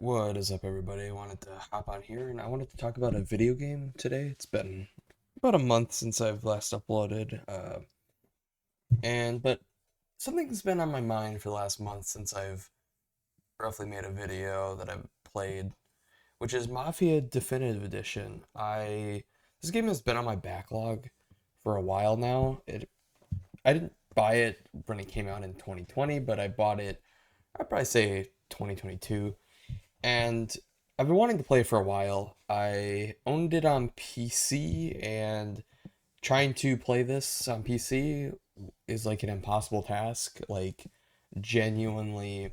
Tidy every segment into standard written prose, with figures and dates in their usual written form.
What is up, everybody? I wanted to hop on here and I wanted to talk about a video game today. It's been about a month since I've last uploaded, but something's been on my mind for the last month since I've roughly made a video that I've played, which is Mafia Definitive Edition. This game has been on my backlog for a while now. I didn't buy it when it came out in 2020, but I bought it, I'd probably say 2022. And I've been wanting to play it for a while. I owned it on PC, and trying to play this on PC is like an impossible task. Like, genuinely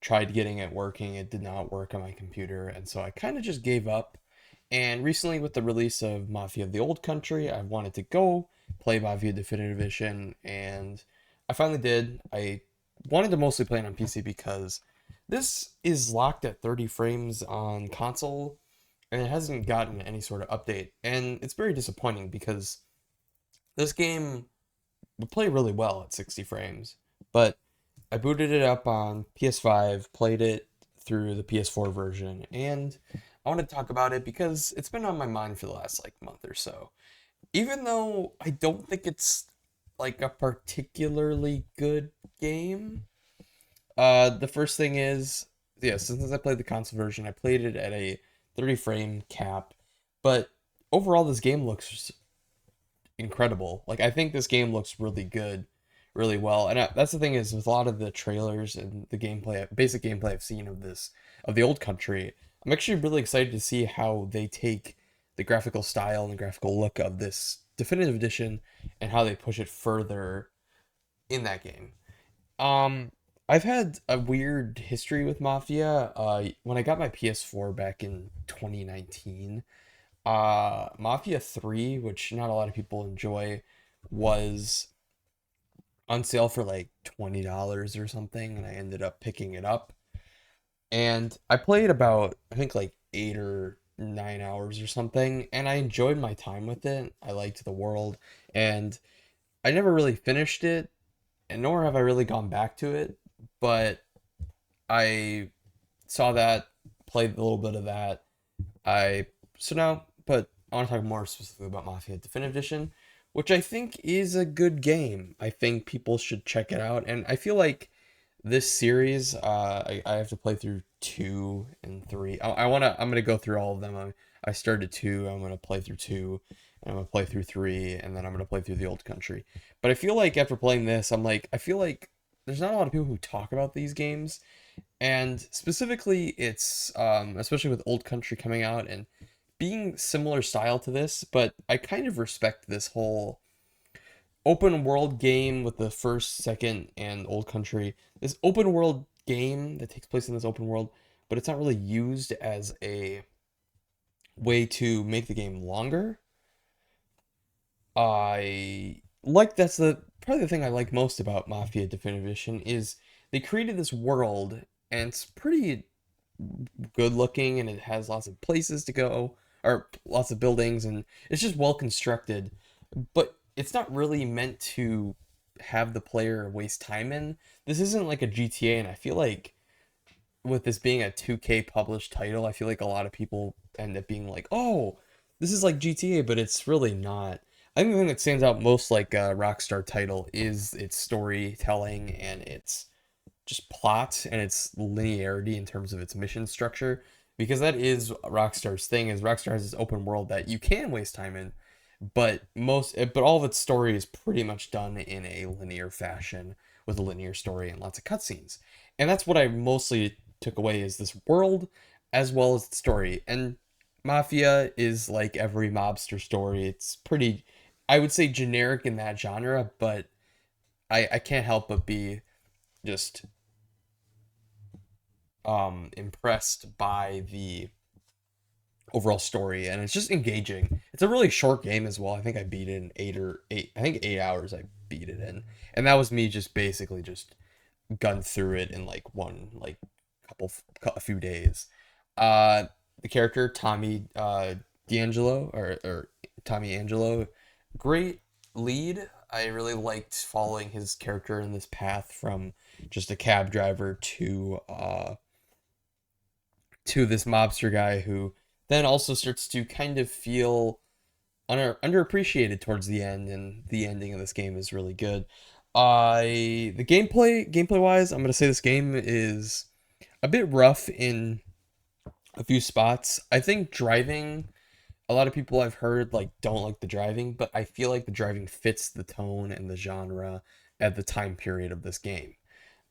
tried getting it working, it did not work on my computer, and so I kind of just gave up. And recently, with the release of Mafia of the Old Country, I wanted to go play Mafia Definitive Edition, and I finally did. I wanted to mostly play it on PC because this is locked at 30 frames on console, and it hasn't gotten any sort of update. And it's very disappointing because this game would play really well at 60 frames, but I booted it up on PS5, played it through the PS4 version, and I want to talk about it because it's been on my mind for the last like month or so. Even though I don't think it's like a particularly good game, the first thing is, yeah, since I played the console version, I played it at a 30 frame cap, but overall this game looks incredible. Like, I think this game looks really good, really well. And that's the thing is, with a lot of the trailers and the gameplay, basic gameplay I've seen of the old country, I'm actually really excited to see how they take the graphical style and the graphical look of this definitive edition and how they push it further in that game. Um, I've had a weird history with Mafia. When I got my PS4 back in 2019, Mafia 3, which not a lot of people enjoy, was on sale for like $20 or something, and I ended up picking it up. And I played about, I think, like 8 or 9 hours or something, and I enjoyed my time with it. I liked the world, and I never really finished it, and nor have I really gone back to it, but I saw that, played a little bit of that. I so now, but I want to talk more specifically about Mafia Definitive Edition, which I think is a good game. I think people should check it out, and I feel like this series, I have to play through two and three. I'm gonna go through all of them. I started two. I'm gonna play through two, and I'm gonna play through three, and then I'm gonna play through the Old Country. But I feel like after playing this, I feel like there's not a lot of people who talk about these games, and specifically, it's especially with Old Country coming out and being similar style to this, but I kind of respect this whole open world game with the first, second, and Old Country. This open world game that takes place in this open world, but it's not really used as a way to make the game longer. I like that's the probably the thing I like most about Mafia Definitive Edition is they created this world, and it's pretty good looking, and it has lots of places to go, or lots of buildings, and it's just well constructed, but it's not really meant to have the player waste time in. This isn't like a GTA, and I feel like with this being a 2K published title, I feel like a lot of people end up being like, "Oh, this is like GTA," but it's really not. I think the thing that stands out most like a Rockstar title is its storytelling and its just plot and its linearity in terms of its mission structure, because that is Rockstar's thing. Is Rockstar has this open world that you can waste time in, but all of its story is pretty much done in a linear fashion with a linear story and lots of cutscenes. And that's what I mostly took away is this world as well as the story. And Mafia is like every mobster story. It's pretty, I would say, generic in that genre, but I can't help but be just impressed by the overall story, and it's just engaging. It's a really short game as well. I think I beat it in I think 8 hours I beat it in. And that was me just basically just gun through it in like one like a few days. Uh the character Tommy D'Angelo or Tommy Angelo, great lead. I really liked following his character in this path from just a cab driver to this mobster guy who then also starts to kind of feel underappreciated towards the end, and the ending of this game is really good. The gameplay wise, I'm gonna say this game is a bit rough in a few spots. I think driving, a lot of people I've heard like don't like the driving, but I feel like the driving fits the tone and the genre at the time period of this game.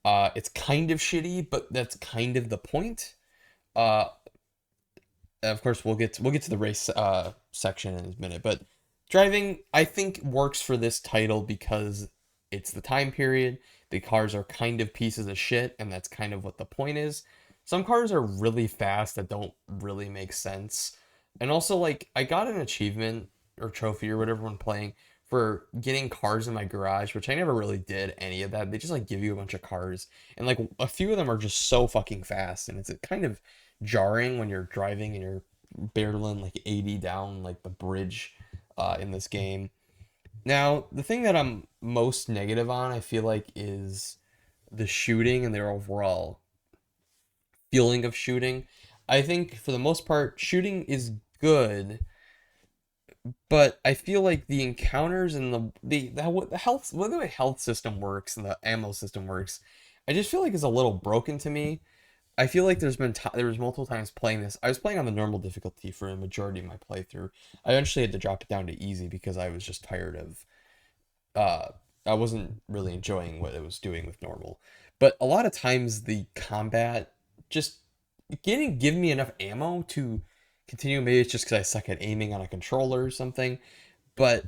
It's kind of shitty, but that's kind of the point. Uh, of course, we'll get to the race section in a minute, but driving I think works for this title because it's the time period. The cars are kind of pieces of shit, and that's kind of what the point is. Some cars are really fast that don't really make sense, and also like I got an achievement or trophy or whatever when playing for getting cars in my garage, which I never really did any of that. They just like give you a bunch of cars, and like a few of them are just so fucking fast, and it's kind of jarring when you're driving and you're barreling like 80 down like the bridge in this game. Now, the thing that I'm most negative on, I feel like, is the shooting and their overall feeling of shooting. I think for the most part, shooting is good, but I feel like the encounters and the health, the way health system works and the ammo system works, I just feel like it's a little broken to me. I feel like there was multiple times playing this. I was playing on the normal difficulty for a majority of my playthrough. I eventually had to drop it down to easy because I was just tired of uh I wasn't really enjoying what it was doing with normal. But a lot of times the combat just getting give me enough ammo to continue. Maybe it's just because I suck at aiming on a controller or something. But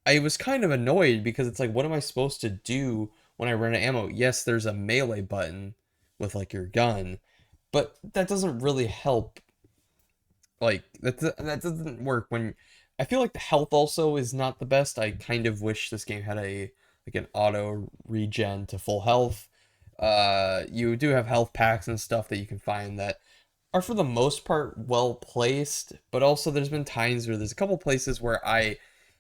I was kind of annoyed because it's like, what am I supposed to do when I run out of ammo? Yes, there's a melee button with like your gun, but that doesn't really help. Like that doesn't work when I feel like the health also is not the best. I kind of wish this game had a like an auto regen to full health. You do have health packs and stuff that you can find that are for the most part well placed, but also there's been times where there's a couple places where I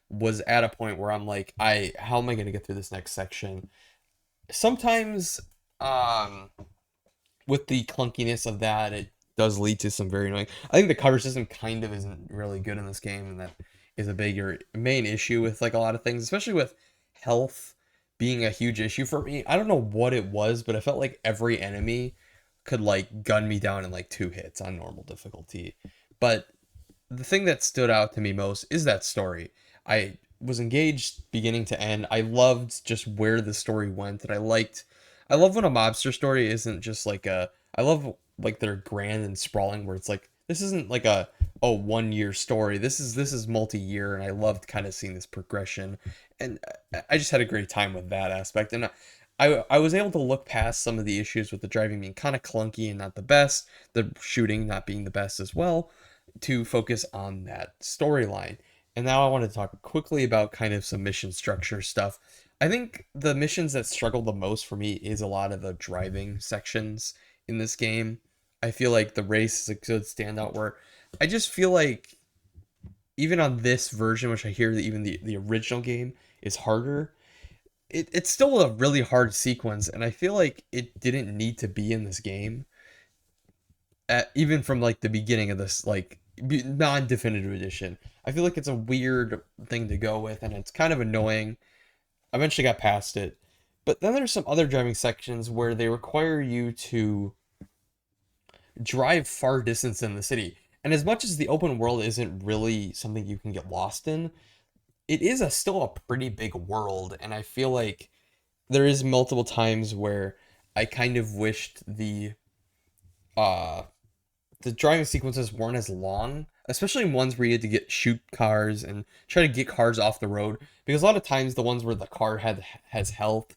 was at a point where I'm like, I how am I going to get through this next section? Sometimes um with the clunkiness of that, it does lead to some very annoying. I think the cover system kind of isn't really good in this game, and that is a bigger main issue with like a lot of things, especially with health being a huge issue for me. I don't know what it was, but I felt like every enemy could like gun me down in like 2 hits on normal difficulty. But the thing that stood out to me most is that story. I was engaged beginning to end. I loved just where the story went, and I love when a mobster story isn't just like a I love like they're grand and sprawling where it's like this isn't like a 1 year story. This is multi-year, and I loved kind of seeing this progression, and I just had a great time with that aspect. And I was able to look past some of the issues with the driving being kind of clunky and not the best, the shooting not being the best as well, to focus on that storyline. And now I want to talk quickly about kind of some mission structure stuff. I think the missions that struggle the most for me is a lot of the driving sections in this game. I feel like the race is a good standout where I just feel like even on this version, which I hear that even the original game is harder, it's still a really hard sequence, and I feel like it didn't need to be in this game even from like the beginning of this like non-definitive edition. I feel like it's a weird thing to go with, and it's kind of annoying. I eventually got past it, but then there's some other driving sections where they require you to drive far distance in the city. And as much as the open world isn't really something you can get lost in, it is still a pretty big world, and I feel like there is multiple times where I kind of wished uh the driving sequences weren't as long, especially ones where you had to get shoot cars and try to get cars off the road. Because a lot of times the ones where the car has health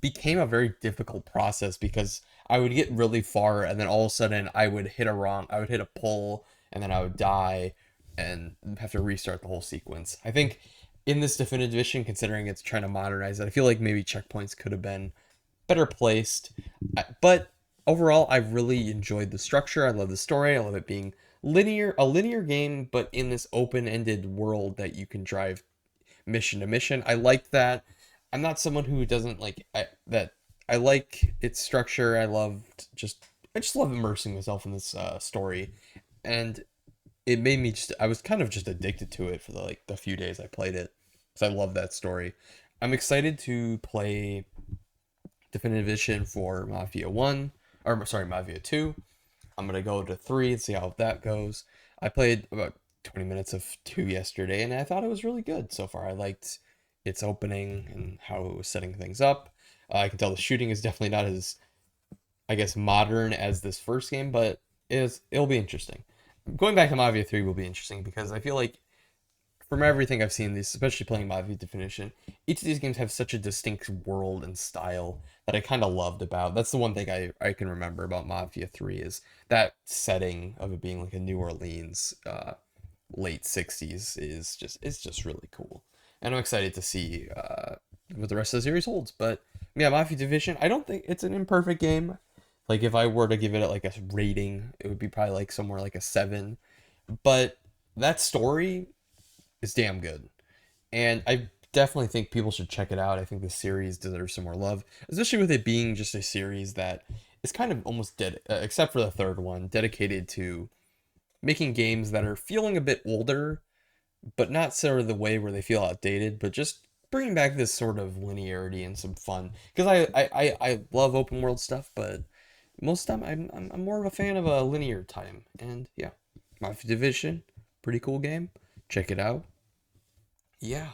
became a very difficult process because I would get really far and then all of a sudden I would hit a pole and then I would die and have to restart the whole sequence. I think in this definitive edition, considering it's trying to modernize it, I feel like maybe checkpoints could have been better placed. But overall, I really enjoyed the structure. I love the story. I love it being a linear game, but in this open-ended world that you can drive mission to mission. I like that. I'm not someone who doesn't like that. I like its structure. I loved just I just love immersing myself in this story, and it made me just I was kind of just addicted to it for the few days I played it because I love that story. I'm excited to play Definitive Edition for Mafia 1 or sorry, Mafia 2. I'm going to go to 3 and see how that goes. I played about 20 minutes of 2 yesterday and I thought it was really good so far. I liked its opening and how it was setting things up. I can tell the shooting is definitely not as I guess modern as this first game, but it'll be interesting. Going back to Mafia 3 will be interesting because I feel like from everything I've seen, these especially playing Mafia Definition, each of these games have such a distinct world and style that I kind of loved about. That's the one thing I can remember about Mafia 3 is that setting of it being like a New Orleans late 60s is just it's just really cool. And I'm excited to see what the rest of the series holds. But yeah, Mafia Division, I don't think it's an imperfect game. Like if I were to give it like a rating, it would be probably like somewhere like a 7. But that story is damn good. And I definitely think people should check it out. I think the series deserves some more love, especially with it being just a series that is kind of almost dead, except for the third one, dedicated to making games that are feeling a bit older, but not sort of the way where they feel outdated, but just bringing back this sort of linearity and some fun. Because I love open world stuff, but most of the time I'm more of a fan of a linear time. And yeah, Mafia Division, pretty cool game. Check it out. Yeah.